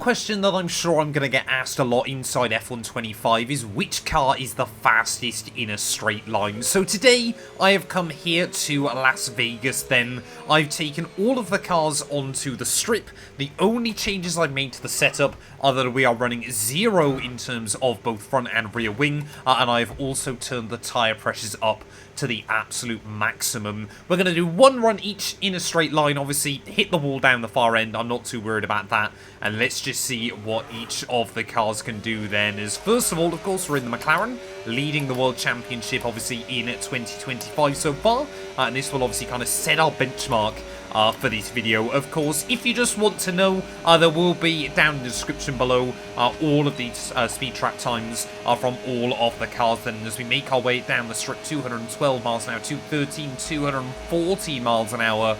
question that I'm sure I'm going to get asked a lot inside F1 25 is which car is the fastest in a straight line. So today I have come here to Las Vegas then. I've taken all of the cars onto the strip. The only changes I've made to the setup are that we are running 0 in terms of both front and rear wing, and I've also turned the tyre pressures up to the absolute maximum. We're going to do one run each in a straight line, obviously hit the wall down the far end, I'm not too worried about that, and let's just see what each of the cars can do then. As first of all, of course, we're in the Mclaren, leading the World Championship obviously in 2025 so far, and this will obviously kind of set our benchmark for this video. Of course, if you just want to know, there will be down in the description below all of these speed trap times from all of the cars then as we make our way down the strip. 212 miles an hour, 213, 214 miles an hour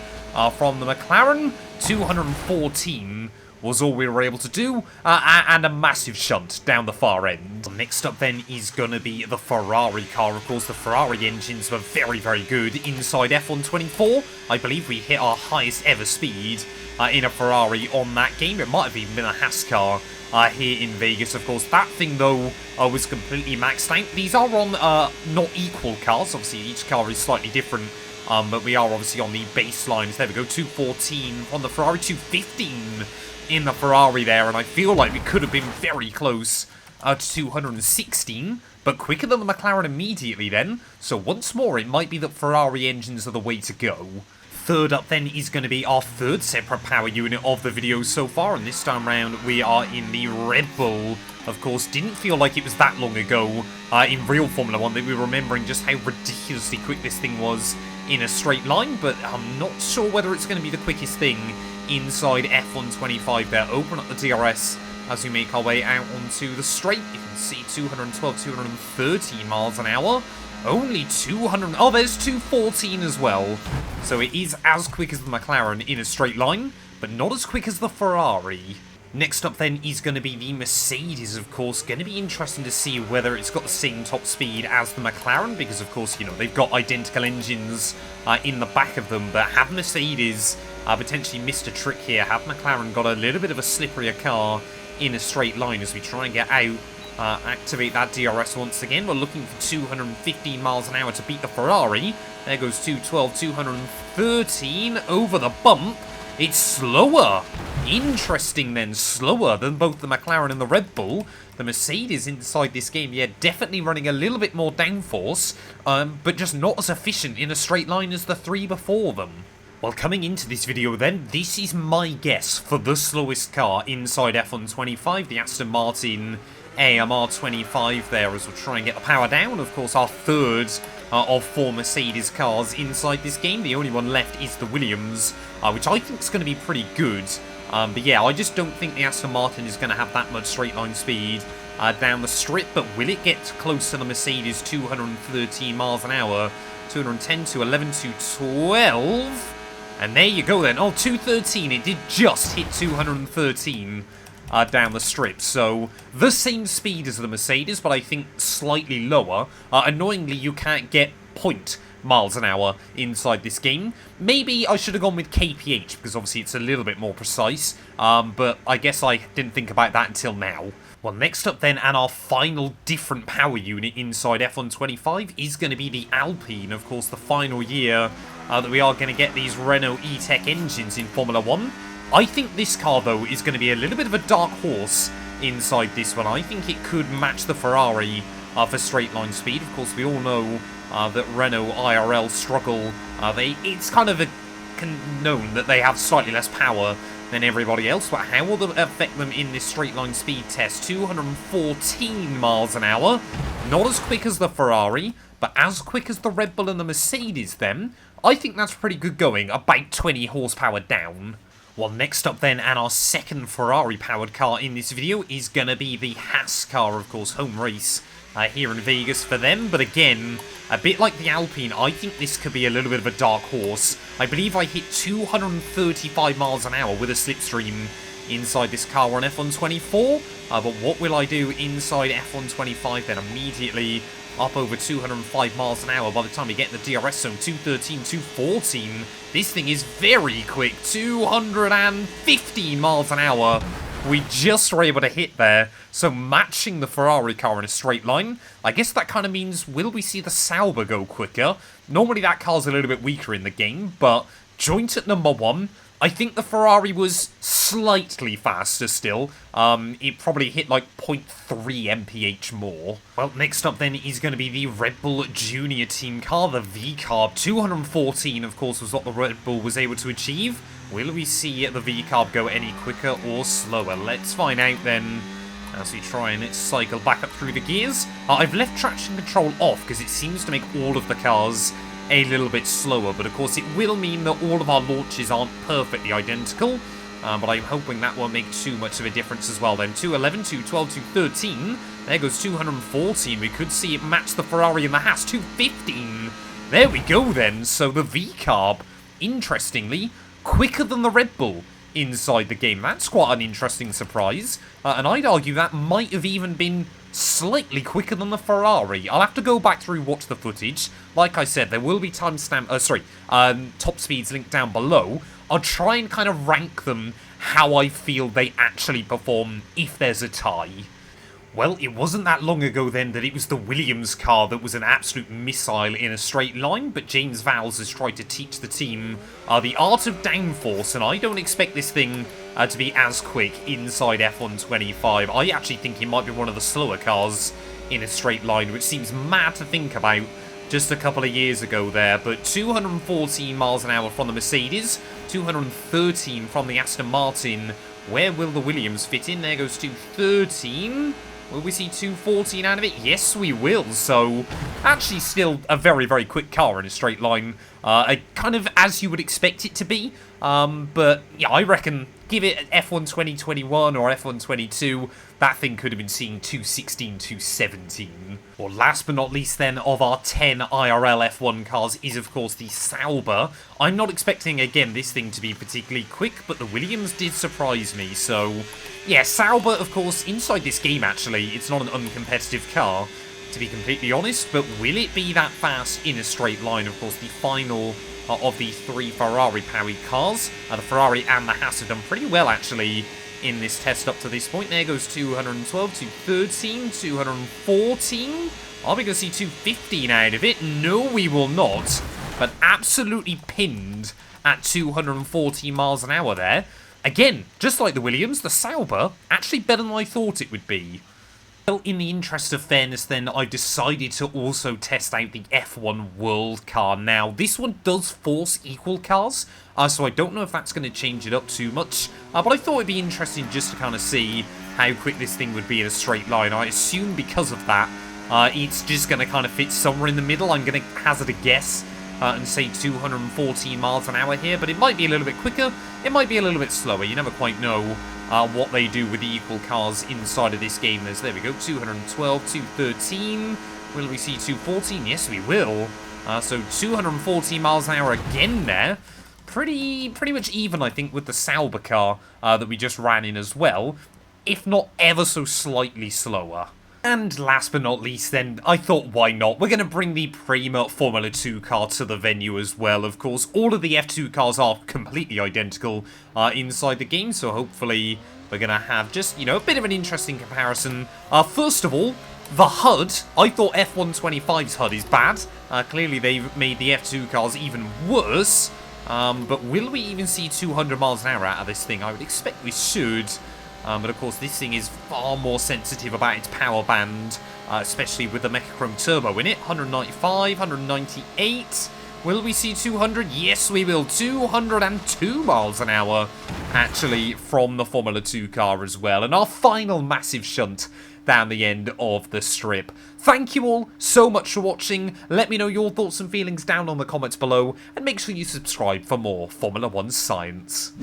from the Mclaren. 214 was all we were able to do, and a massive shunt down the far end. Next up then is going to be the Ferrari car. Of course, the Ferrari engines were very, very good inside F1 24. I believe we hit our highest ever speed in a Ferrari on that game. It might have even been a Haas car here in Vegas. Of course, that thing, though, was completely maxed out. These are on not equal cars. Obviously, each car is slightly different. But we are obviously on the baselines. There we go, 214 on the Ferrari, 215 in the Ferrari there, and I feel like we could have been very close to 216, but quicker than the McLaren immediately then. So once more, it might be that Ferrari engines are the way to go. Third up then is going to be our third separate power unit of the video so far, and this time round we are in the Red Bull. Of course, didn't feel like it was that long ago in real Formula 1 that we were remembering just how ridiculously quick this thing was in a straight line, but I'm not sure whether it's going to be the quickest thing inside F1 25 there. Open up the DRS as we make our way out onto the straight. You can see 212, 213 miles an hour. Only 200... Oh, there's 214 as well. So it is as quick as the McLaren in a straight line, but not as quick as the Ferrari. Next up then is going to be the Mercedes, of course. Going to be interesting to see whether it's got the same top speed as the McLaren, because of course, you know, they've got identical engines in the back of them, but have Mercedes potentially missed a trick here? Have McLaren got a little bit of a slipperier car in a straight line as we try and get out, activate that DRS once again? We're looking for 215 miles an hour to beat the Ferrari. There goes 212, 213 over the bump. It's slower. Interesting then, slower than both the McLaren and the Red Bull. The Mercedes inside this game, yeah, definitely running a little bit more downforce, but just not as efficient in a straight line as the three before them. Well, coming into this video then, this is my guess for the slowest car inside F1 25, the Aston Martin AMR 25 there, as we'll try and get the power down. Of course, our third of 4 Mercedes cars inside this game. The only one left is the Williams, which I think is going to be pretty good. But yeah, I just don't think the Aston Martin is going to have that much straight line speed down the strip. But will it get close to the Mercedes 213 miles an hour? 210 to 11 to 12. And there you go then. Oh, 213. It did just hit 213 down the strip. So the same speed as the Mercedes, but I think slightly lower. Annoyingly, you can't get point miles an hour inside this game. Maybe I should have gone with kph, because obviously it's a little bit more precise, but I guess I didn't think about that until now. Well, next up then, and our final different power unit inside F1 25 is going to be the Alpine. Of course, the final year that we are going to get these Renault E-Tech engines in Formula 1. I think this car, though, is going to be a little bit of a dark horse inside this one. I think it could match the Ferrari for straight line speed. Of course, we all know that Renault IRL struggle. It's kind of known that they have slightly less power than everybody else, but how will that affect them in this straight line speed test? 214 miles an hour. Not as quick as the Ferrari, but as quick as the Red Bull and the Mercedes then. I think that's pretty good going, about 20 horsepower down. Well, next up then, and our second Ferrari-powered car in this video is going to be the Haas car, of course, home race here in Vegas for them. But again, a bit like the Alpine, I think this could be a little bit of a dark horse. I believe I hit 235 miles an hour with a slipstream inside this car on F1 24. But what will I do inside F1 25 then? Immediately up over 205 miles an hour by the time we get in the DRS zone. 213, 214. This thing is very quick. 215 miles an hour we just were able to hit there. So matching the Ferrari car in a straight line. I guess that kind of means, will we see the Sauber go quicker? Normally that car's a little bit weaker in the game, but joint at number 1. I think the Ferrari was slightly faster still. It probably hit like 0.3 mph more. Well, next up then is going to be the Red Bull Junior Team car, the VCarb. 214, of course, was what the Red Bull was able to achieve. Will we see the VCarb go any quicker or slower? Let's find out then as we try and cycle back up through the gears. I've left traction control off because it seems to make all of the cars a little bit slower, but of course it will mean that all of our launches aren't perfectly identical, but I'm hoping that won't make too much of a difference as well then. 211, 212, 213, there goes 214, we could see it match the Ferrari and the Haas. 215, there we go then. So the VCarb, interestingly, quicker than the Red Bull inside the game. That's quite an interesting surprise, and I'd argue that might have even been slightly quicker than the Ferrari. I'll have to go back through, watch the footage. Like I said, there will be top speeds linked down below. I'll try and kind of rank them how I feel they actually perform if there's a tie. Well, it wasn't that long ago then that it was the Williams car that was an absolute missile in a straight line, but James Vowles has tried to teach the team the art of downforce, and I don't expect this thing to be as quick inside F1 25. I actually think it might be one of the slower cars in a straight line, which seems mad to think about just a couple of years ago there, but 214 miles an hour from the Mercedes, 213 from the Aston Martin. Where will the Williams fit in? There goes 213. Will we see 214 out of it? Yes, we will. So, actually still a very, very quick car in a straight line. Kind of as you would expect it to be. But, yeah, I reckon give it F1 2021 or F1 22, that thing could have been seeing 216, 217. Well, last but not least then, of our 10 IRL F1 cars is, of course, the Sauber. I'm not expecting, again, this thing to be particularly quick, but the Williams did surprise me, so yeah, Sauber, of course, inside this game, actually, it's not an uncompetitive car, to be completely honest, but will it be that fast in a straight line? Of course, the final of the 3 Ferrari-powered cars. The Ferrari and the Haas have done pretty well, actually, in this test up to this point. There goes 212, 213, 214. Are we going to see 215 out of it? No, we will not. But absolutely pinned at 214 miles an hour there. Again, just like the Williams, the Sauber, actually better than I thought it would be. Well, in the interest of fairness then, I've decided to also test out the F1 World car. Now, this one does force equal cars, so I don't know if that's going to change it up too much, but I thought it'd be interesting just to kind of see how quick this thing would be in a straight line. I assume because of that, it's just going to kind of fit somewhere in the middle. I'm going to hazard a guess and say 214 miles an hour here, but it might be a little bit quicker, it might be a little bit slower. You never quite know what they do with the equal cars inside of this game. There we go, 212, 213. Will we see 214? Yes, we will. So 214 miles an hour again there. Pretty much even, I think, with the Sauber car that we just ran in as well, if not ever so slightly slower. And last but not least then, I thought why not? We're going to bring the Prima Formula 2 car to the venue as well, of course. All of the F2 cars are completely identical inside the game, so hopefully we're going to have just, you know, a bit of an interesting comparison. First of all, the HUD. I thought F1 25's HUD is bad. Clearly they've made the F2 cars even worse. But will we even see 200 miles an hour out of this thing? I would expect we should. But of course, this thing is far more sensitive about its power band, especially with the Mecachrome Turbo in it. 195, 198. Will we see 200? Yes, we will. 202 miles an hour, actually, from the Formula 2 car as well. And our final massive shunt down the end of the strip. Thank you all so much for watching. Let me know your thoughts and feelings down on the comments below. And make sure you subscribe for more Formula 1 science.